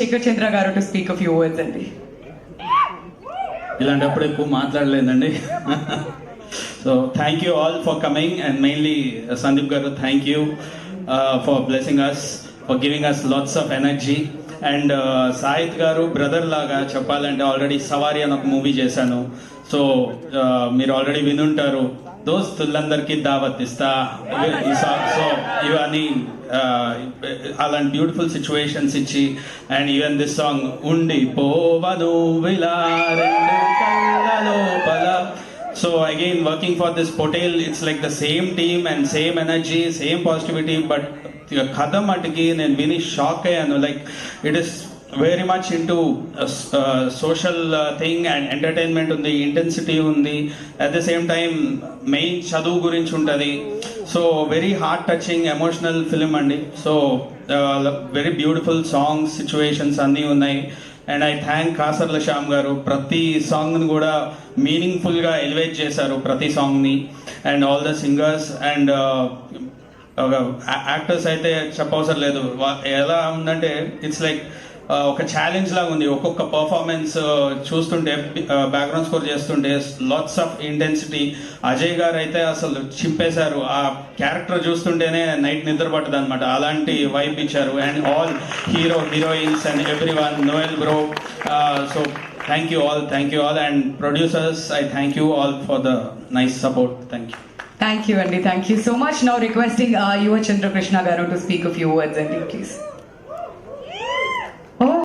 శేఖర్ చంద్ర గారు to speak of you words అండి. ఇలాంటప్పుడు ఎక్కువ మాట్లాడలేదండి. So thank you all for coming and mainly Sandeep గారు thank you for blessing us, for giving us lots of energy. And Sahith గారు brother లాగా చెప్పాలంటే ఆల్రెడీ సవారీ అని ఒక మూవీ చేశాను. సో మీరు ఆల్రెడీ వినుంటారు, దోస్తులందరికీ దావత్ ఇస్తా. సో ఇవన్నీ అలాంటి బ్యూటిఫుల్ సిచ్యువేషన్స్ ఇచ్చి, అండ్ ఈవెన్ దిస్ సాంగ్ ఉండి పోవను విలా రెండు కళ్ళ లోపల. So again, working for this Potel, it's like the same team and same energy, same positivity, but Khadam Atiki and Vini shock and like it is very much into social thing and entertainment on the intensity on the at the same time main chadu gurinchi untadi. So very heart touching emotional film andi. So very beautiful songs, situations anni unnai. And I thank Kasarla Shyam గారు, ప్రతి సాంగ్ని కూడా మీనింగ్ఫుల్గా elevate చేశారు ప్రతి సాంగ్ని. And all the singers and actors అయితే చెప్పవసరం లేదు. ఎలా ఉందంటే ఇట్స్ లైక్ ఒక ఛాలెంజ్ లాగా ఉంది. ఒక్కొక్క పర్ఫార్మెన్స్ చూస్తుంటే, బ్యాక్గ్రౌండ్ స్కోర్ చేస్తుంటే లాట్స్ ఆఫ్ ఇంటెన్సిటీ. అజయ్ గారు అయితే అసలు చింపేశారు. ఆ క్యారెక్టర్ చూస్తుంటేనే నైట్ నిద్ర పట్టదు అనమాట, అలాంటి వైబ్ ఇచ్చారు. And all heroines and every one, Noel bro. So thank you all and producers, I thank you all for the nice support. Thank you. Thank you, Andy. Thank you so much. Now requesting Yuva Chandra Krishna Garu to speak a few words, Andy, please.